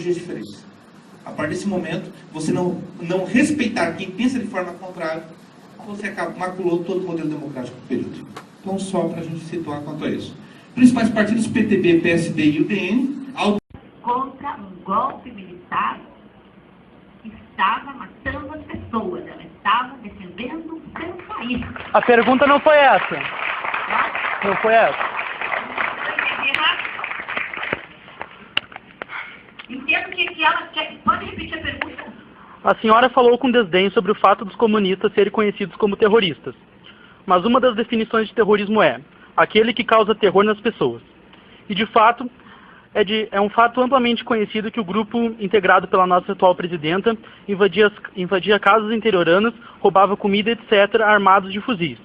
ideologias diferentes. A partir desse momento, você não respeitar quem pensa de forma contrária, você maculou todo o modelo democrático do período. Então, só para a gente situar quanto a isso. Principais partidos, PTB, PSD e UDN, contra um golpe militar que estava matando as pessoas, ela estava defendendo o seu país. A pergunta não foi essa. Não foi essa. Entendo que ela quer. Pode repetir a pergunta? A senhora falou com desdém sobre o fato dos comunistas serem conhecidos como terroristas. Mas uma das definições de terrorismo é aquele que causa terror nas pessoas. E de fato, é um fato amplamente conhecido que o grupo integrado pela nossa atual presidenta invadia casas interioranas, roubava comida, etc., armados de fuzis.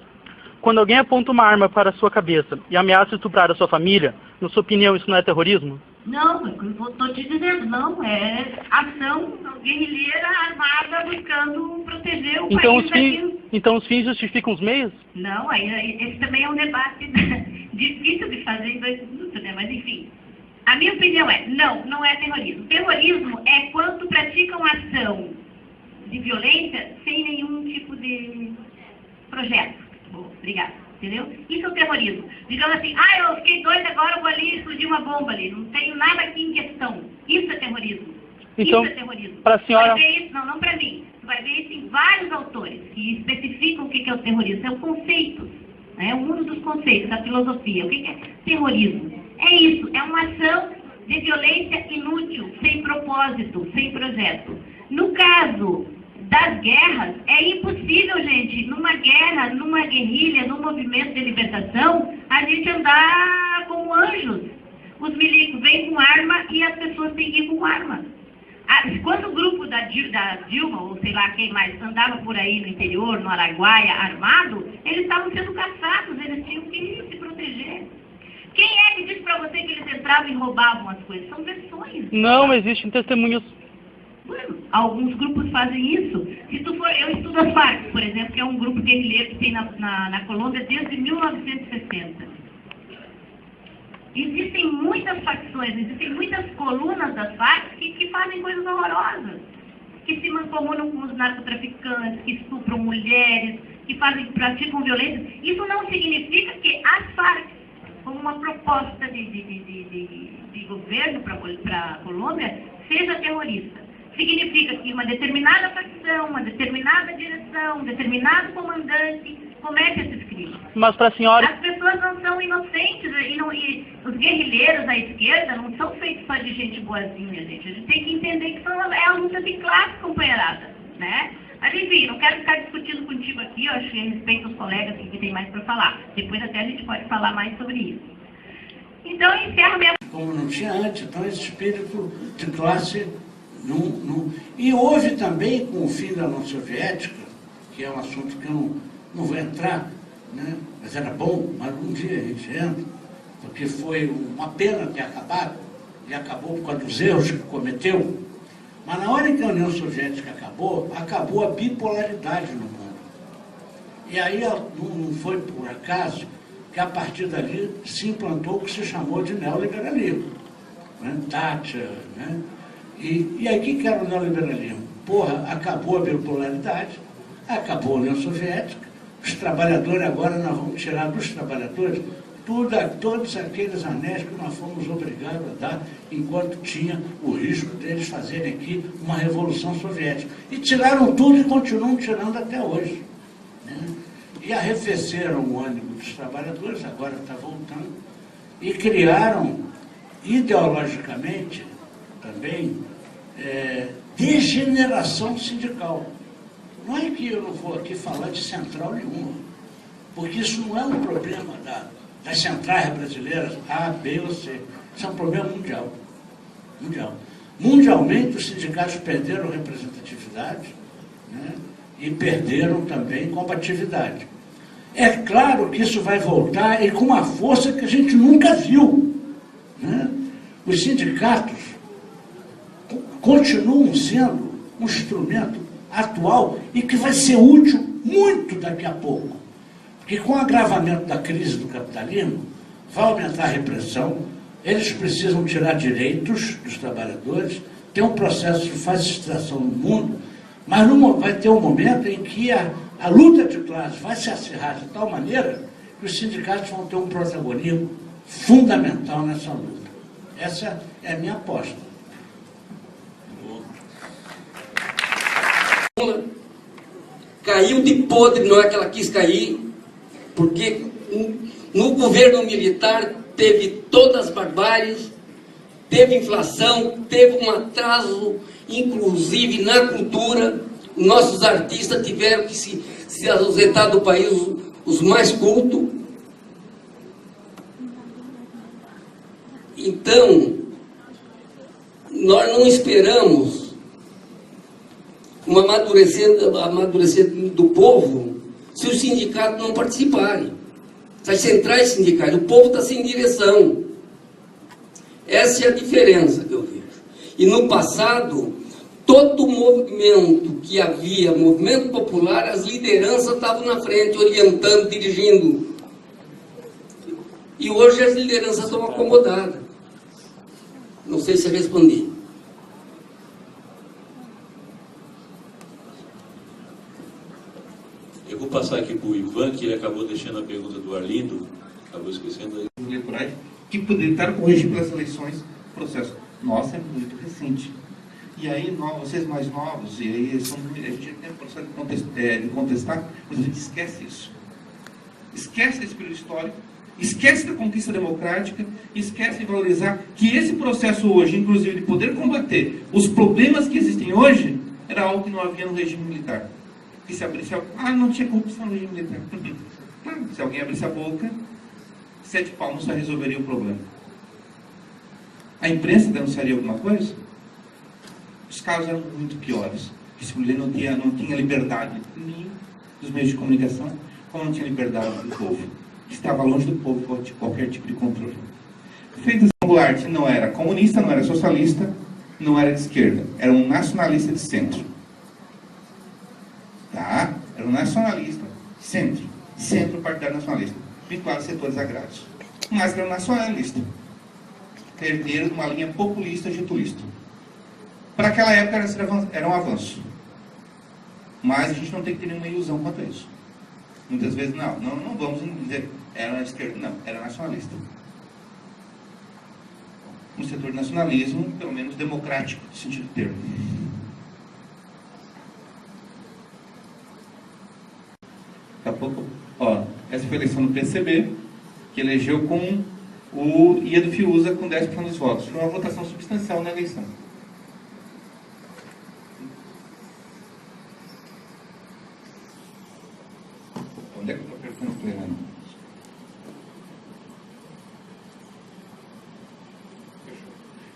Quando alguém aponta uma arma para a sua cabeça e ameaça estuprar a sua família, na sua opinião, isso não é terrorismo? Não, eu estou te dizendo, não, é ação guerrilheira armada buscando proteger o país. Então os fins justificam os meios? Não, esse também é um debate difícil de fazer em 2 minutos, né? Mas enfim, a minha opinião é, não é terrorismo. Terrorismo é quando praticam ação de violência sem nenhum tipo de projeto. Bom, obrigada. Entendeu? Isso é o terrorismo. Digamos assim, eu fiquei doida, agora eu vou ali explodir uma bomba ali. Não tenho nada aqui em questão. Isso é terrorismo. Então, isso é terrorismo. Para a senhora... Vai ver isso, não para mim. Você vai ver isso em vários autores que especificam o que é o terrorismo. São conceitos. É um dos conceitos da filosofia. O que é terrorismo? É isso. É uma ação de violência inútil, sem propósito, sem projeto. No caso das guerras, é impossível, gente, numa guerra, numa guerrilha, num movimento de libertação, a gente andar como anjos. Os milicos vêm com arma e as pessoas têm que ir com arma. Quando o grupo da Dilma, ou sei lá quem mais, andava por aí no interior, no Araguaia, armado, eles estavam sendo caçados, eles tinham que se proteger. Quem é que disse para você que eles entravam e roubavam as coisas? São versões. Não, existem testemunhos. Bueno, alguns grupos fazem isso. Se tu for, eu estudo as Farc, por exemplo, que é um grupo guerrilheiro que tem na Colômbia desde 1960. Existem muitas facções, existem muitas colunas das Farc que fazem coisas horrorosas, que se mancomunam com os narcotraficantes, que estupram mulheres, que praticam violência. Isso não significa que as Farc, como uma proposta de governo para a Colômbia, seja terrorista. Significa que uma determinada facção, uma determinada direção, um determinado comandante comete esses crimes. Mas para a senhora... As pessoas não são inocentes e os guerrilheiros à esquerda não são feitos só de gente boazinha, gente. A gente tem que entender que é a luta de classe, companheirada, né? Mas enfim, não quero ficar discutindo contigo aqui, eu acho que respeito os colegas que tem mais para falar. Depois até a gente pode falar mais sobre isso. Então eu encerro minha... Como não tinha antes, então esse espírito de classe... E houve também, com o fim da União Soviética, que é um assunto que eu não vou entrar, né? Mas era bom, mas um dia a gente entra, porque foi uma pena ter acabado, e acabou por causa dos erros que cometeu. Mas na hora em que a União Soviética acabou a bipolaridade no mundo. E aí não foi por acaso que a partir dali se implantou o que se chamou de neoliberalismo, né? Thatcher, né? E aí, o que era o neoliberalismo? Acabou a bipolaridade, acabou a União Soviética, os trabalhadores agora nós vamos tirar dos trabalhadores todos aqueles anéis que nós fomos obrigados a dar enquanto tinha o risco deles fazerem aqui uma revolução soviética. E tiraram tudo e continuam tirando até hoje, né? E arrefeceram o ânimo dos trabalhadores, agora está voltando, e criaram ideologicamente também degeneração sindical. Não é que eu não vou aqui falar de central nenhuma, porque isso não é um problema das centrais brasileiras A, B ou C. Isso é um problema mundial. Mundialmente, os sindicatos perderam representatividade, né, e perderam também combatividade. É claro que isso vai voltar e com uma força que a gente nunca viu, né? Os sindicatos continuam sendo um instrumento atual e que vai ser útil muito daqui a pouco. Porque com o agravamento da crise do capitalismo, vai aumentar a repressão, eles precisam tirar direitos dos trabalhadores, tem um processo de fascistação no mundo, mas vai ter um momento em que a luta de classe vai se acirrar de tal maneira que os sindicatos vão ter um protagonismo fundamental nessa luta. Essa é a minha aposta. Caiu de podre, não é que ela quis cair, porque no governo militar teve todas as barbáries, teve inflação, teve um atraso, inclusive na cultura. Nossos artistas tiveram que se ausentar do país, os mais cultos. Então, nós não esperamos um amadurecimento do povo se os sindicatos não participarem. As centrais sindicais, o povo está sem direção. Essa é a diferença que eu vejo. E no passado, todo movimento que havia, movimento popular, as lideranças estavam na frente, orientando, dirigindo. E hoje as lideranças estão acomodadas. Não sei se eu respondi. Eu vou passar aqui para o Ivan, que ele acabou deixando a pergunta do Arlindo, acabou esquecendo aí. Eleitorais que tentaram corrigir pelas eleições o processo. Nossa, é muito recente. E aí, vocês mais novos, e aí a gente tem o processo de contestar, mas a gente esquece isso. Esquece esse período histórico, esquece da conquista democrática, esquece de valorizar que esse processo hoje, inclusive de poder combater os problemas que existem hoje, era algo que não havia no regime militar. Que se abrisse não tinha corrupção no regime militar. Se alguém abrisse a boca, 7 palmos só resolveria o problema. A imprensa denunciaria alguma coisa? Os casos eram muito piores. Esse mulher não tinha liberdade nem dos meios de comunicação, como não tinha liberdade do povo. Estava longe do povo de qualquer tipo de controle. Freitas Goulart não era comunista, não era socialista, não era de esquerda. Era um nacionalista de centro. Tá? Era um nacionalista centro. Centro partidário nacionalista. Vinculado a setores agrários. Mas era um nacionalista. Herdeiro de uma linha populista getulista. Para aquela época era um avanço. Mas a gente não tem que ter nenhuma ilusão quanto a isso. Muitas vezes, não vamos dizer, era esquerda, não, era nacionalista. Um setor de nacionalismo, pelo menos democrático, no sentido do termo. Daqui a pouco, essa foi a eleição do PCB, que elegeu com o Iedo Fiuza com 10% dos votos. Foi uma votação substancial na eleição. Onde é que eu estou perguntando?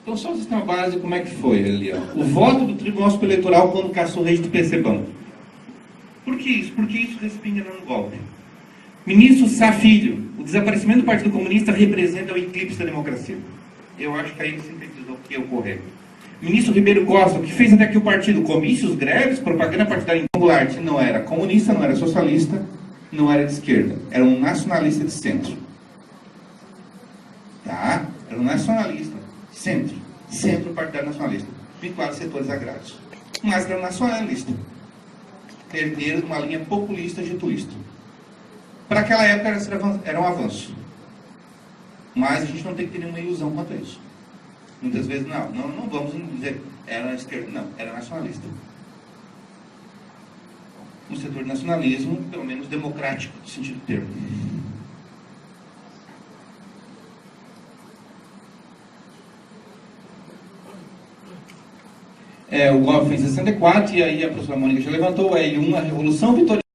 Então, só o sistema básico, como é que foi ali? O voto do Tribunal Superior Eleitoral quando caçou o registro do PCBão. Por que isso? Porque isso respinga no golpe. Ministro Sá Filho, o desaparecimento do Partido Comunista representa o eclipse da democracia. Eu acho que aí sintetizou o que ia ocorrer. Ministro Ribeiro Costa, o que fez até que o partido, comícios, greves, propaganda partidária Goulart, não era comunista, não era socialista, não era de esquerda. Era um nacionalista de centro. Tá? Era um nacionalista centro. Centro partidário nacionalista. Vinculado a setores agrários. Mas era um nacionalista. Herdeiro de uma linha populista getulista. Para aquela época era um avanço. Mas a gente não tem que ter nenhuma ilusão quanto a isso. Muitas vezes, não vamos dizer, era esquerda, não, era nacionalista. Um setor de nacionalismo, pelo menos democrático, no sentido do termo. O golpe foi em 64, e aí a professora Mônica já levantou, a Revolução Vitoriana.